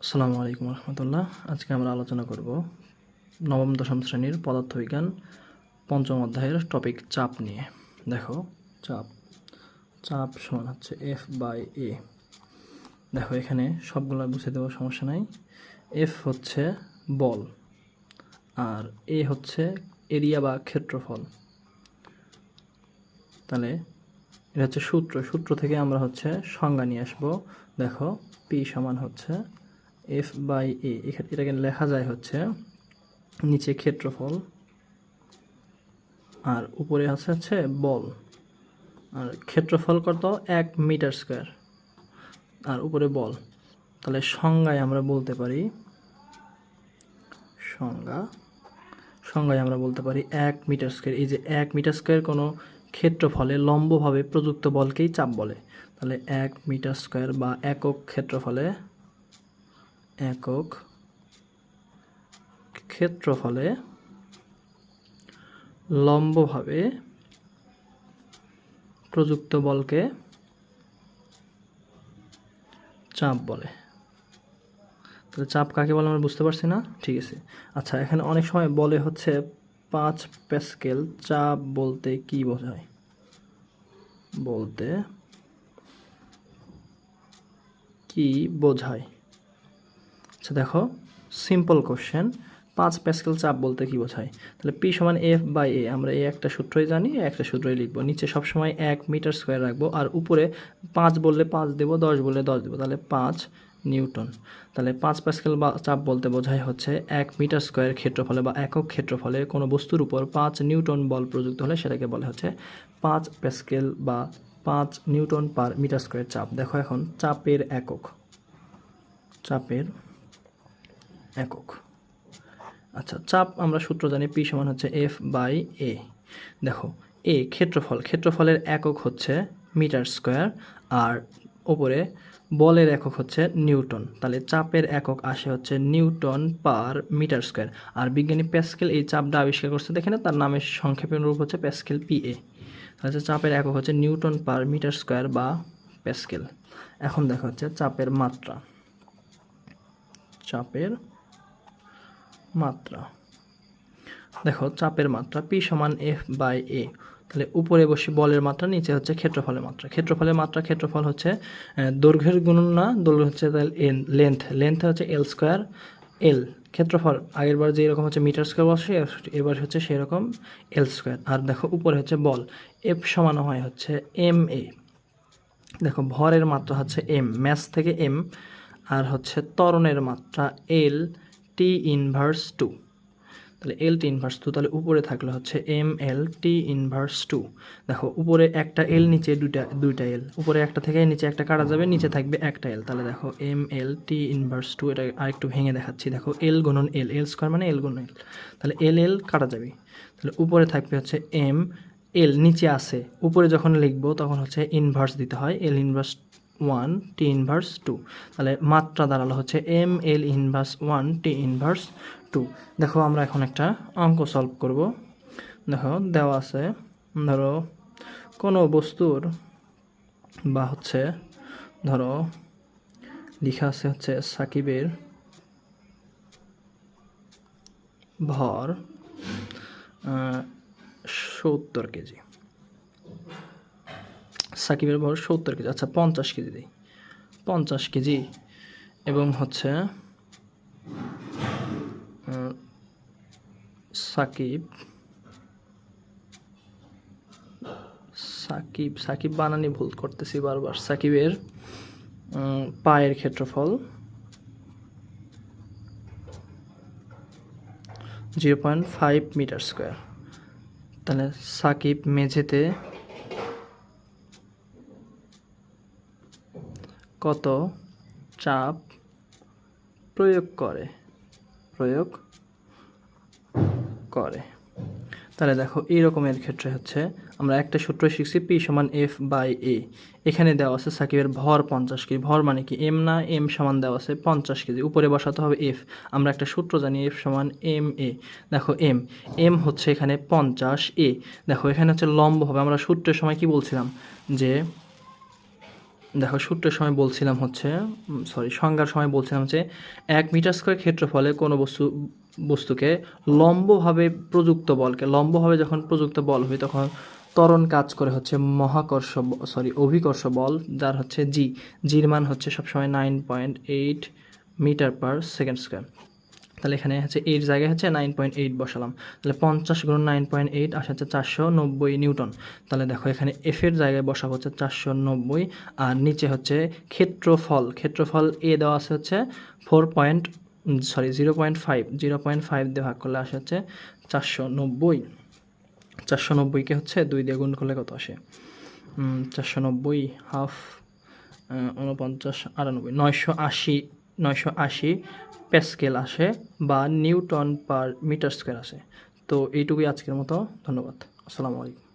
আসসালামু আলাইকুম রহমতুল্লাহ। আজকে আমরা আলোচনা করব নবম দশম শ্রেণীর পদার্থবিজ্ঞান পঞ্চম অধ্যায়ের টপিক চাপ নিয়ে। দেখো, চাপ চাপ সমান হচ্ছে এফ বাই এ। দেখো, এখানে সবগুলো বুঝে দেওয়ার সমস্যা নাই। এফ হচ্ছে বল আর এ হচ্ছে এরিয়া বা ক্ষেত্রফল। তাহলে এটা হচ্ছে সূত্র থেকে আমরা হচ্ছে সংজ্ঞা নিয়ে আসবো। দেখো, পি সমান হচ্ছে এফ বাই এ। এটাকে লেখা যায় হচ্ছে নিচে ক্ষেত্রফল আর উপরে হচ্ছে বল। আর ক্ষেত্রফল কত? 1 মিটার স্কোয়ার আর উপরে বল। তাহলে সংজ্ঞায় আমরা বলতে পারি 1 মিটার স্কোয়ার। এই যে 1 মিটার স্কোয়ার কোনো ক্ষেত্রফলে লম্বভাবে প্রযুক্ত বলকেই চাপ বলে। তাহলে 1 মিটার স্কোয়ার বা একক ক্ষেত্রফলে লম্বভাবে প্রযুক্ত বলকে চাপ বলে। তাহলে চাপ কাকে বলে আমরা বুঝতে পারছি না? ঠিক আছে। আচ্ছা, এখানে অনেক সময় বলে হচ্ছে 5 প্যাসকেল। চাপ বলতে কি বোঝায়? আচ্ছা দেখো, সিম্পল কোশ্চেন। 5 প্যাসকেল চাপ বলতে কি বোঝায়? তাহলে পি সমান এফ বাই এ। আমরা এই একটা সূত্রই জানি, একটা সূত্রই লিখবো। নিচে সবসময় 1 মিটার স্কোয়ার রাখবো আর উপরে 5 বললে 5 দেবো, 10 বললে 10 দেবো। তাহলে 5 নিউটন। তাহলে 5 প্যাসকেল বা চাপ বলতে বোঝায় হচ্ছে 1 মিটার স্কোয়ার ক্ষেত্রফলে বা একক ক্ষেত্রফলে কোনো বস্তুর উপর 5 নিউটন বল প্রযুক্ত হলে সেটাকে বলে হচ্ছে 5 প্যাসকেল বা 5 নিউটন পার মিটার স্কোয়ার চাপ। দেখো, এখন চাপের একক। আচ্ছা, চাপ আমরা সূত্র জানি, পি সমান হচ্ছে এফ বাই এ। দেখো, এ ক্ষেত্রফলের একক হচ্ছে মিটার স্কোয়ার আর ওপরে বলের একক হচ্ছে নিউটন। তাহলে চাপের একক আসে হচ্ছে নিউটন পার মিটার স্কোয়ার। আর বিজ্ঞানী প্যাসকেল এই চাপটা আবিষ্কার করছে, দেখে না, তার নামের সংক্ষেপণ রূপ হচ্ছে প্যাসকেল পিএ। তাহলে চাপের একক হচ্ছে নিউটন পার মিটার স্কোয়ার বা প্যাসকেল। এখন দেখা হচ্ছে চাপের মাত্রা। দেখো, চাপের মাত্রা পি সমান এফ বাই এ। তাহলে উপরে বসে বলের মাত্রা, নিচে হচ্ছে ক্ষেত্রফলের মাত্রা। ক্ষেত্রফল হচ্ছে দৈর্ঘ্যের গুণন না, দৈর্ঘ্য হচ্ছে লেন্থ হচ্ছে এল স্কোয়ার। এল ক্ষেত্রফল আগের বার যে এরকম হচ্ছে মিটার স্কোয়ার বসে, এবার হচ্ছে সেরকম এল স্কোয়ার। আর দেখো, উপরে হচ্ছে বল, এফ সমান হয় হচ্ছে এম এ। দেখো, ভরের মাত্রা হচ্ছে এম, ম্যাস থেকে এম। আর হচ্ছে ত্বরণের মাত্রা এল টি ইনভার্স 2। তাহলে এল টি ইনভার্স 2, তাহলে উপরে থাকলে হচ্ছে এম এল টি ইনভার্স 2। দেখো, উপরে একটা এল, নিচে দুইটা এল। উপরে একটা থেকে নিচে একটা কাটা যাবে, নিচে থাকবে একটা এল। তাহলে দেখো এম এল টি ইনভার্স 2। এটা আরেকটু ভেঙে দেখাচ্ছি। দেখো, এল গুণন এল স্কোয়ার মানে এল গুণন এল। তাহলে এল কাটা যাবে। তাহলে উপরে থাকবে হচ্ছে এম এল, নিচে আসে, উপরে যখন লিখবো তখন হচ্ছে ইনভার্স দিতে হয়, এল ইনভার্স 1 টি ইনভার্স 2। তাহলে মাত্রা দাঁড়ালো হচ্ছে M L inverse 1 T inverse 2। দেখো, আমরা এখন একটা অঙ্ক সলভ করব। দেখো, দেওয়া আছে, ধরো কোনো বস্তুর বা হচ্ছে ধরো লেখা আছে হচ্ছে সাকিবের ভর 70 কেজি। সাকিবের ভর 70 কেজি। আচ্ছা, 50 কেজি দিই, 50 কেজি। এবং হচ্ছে সাকিব বানানি ভুল করতেছি বারবার। সাকিবের পায়ের ক্ষেত্রফল 0.5 মিটার স্কোয়ার। তাহলে সাকিব মেঝেতে কত চাপ প্রয়োগ করে? তাহলে দেখো, এই রকমের ক্ষেত্রে হচ্ছে আমরা একটা সূত্র শিখছি, পি সমান এফ বাই এ। এখানে দেওয়া আছে সাকিবের ভর 50 কেজি। ভর মানে কি? এম না, এম সমান দেওয়া আছে 50 কেজি, উপরে বসাতে হবে এফ। আমরা একটা সূত্র জানি, এফ সমান এম এ। দেখো, এম হচ্ছে এখানে 50 এ। দেখো, এখানে হচ্ছে লম্ব হবে। আমরা সূত্রের সময় কি বলছিলাম যে দেখো সূত্রের সময় বলছিলাম হচ্ছে সংজ্ঞার সময় বলছিলাম যে 1 মিটার স্কয়ার ক্ষেত্রফলে কোনো বস্তুকে লম্বভাবে যখন প্রযুক্ত বল হয় তখন ত্বরণ কাজ করে হচ্ছে অভিকর্ষ বল, যার হচ্ছে জির মান হচ্ছে সবসময় 9.8 মিটার পার সেকেন্ড স্কয়ার। তাহলে এখানে হচ্ছে এর জায়গায় হচ্ছে 9.8 বসালাম, তাহলে 50 গুণ 9.8 আসে হচ্ছে 490 নিউটন। তাহলে দেখো এখানে এফ এর জায়গায় বসাবো হচ্ছে 490, আর নিচে হচ্ছে ক্ষেত্রফল এ দেওয়া আছে হচ্ছে 0.5 দিয়ে ভাগ করলে আসে হচ্ছে 490। 490কে হচ্ছে 2 দিয়ে গুণ করলে কত আসে? 490 হাফ 49 98 980 প্যাসকেল আসে বা নিউটন পার মিটার স্কয়ার আসে। তো এইটুকুই আজকের মতো, ধন্যবাদ। আসসালামু আলাইকুম।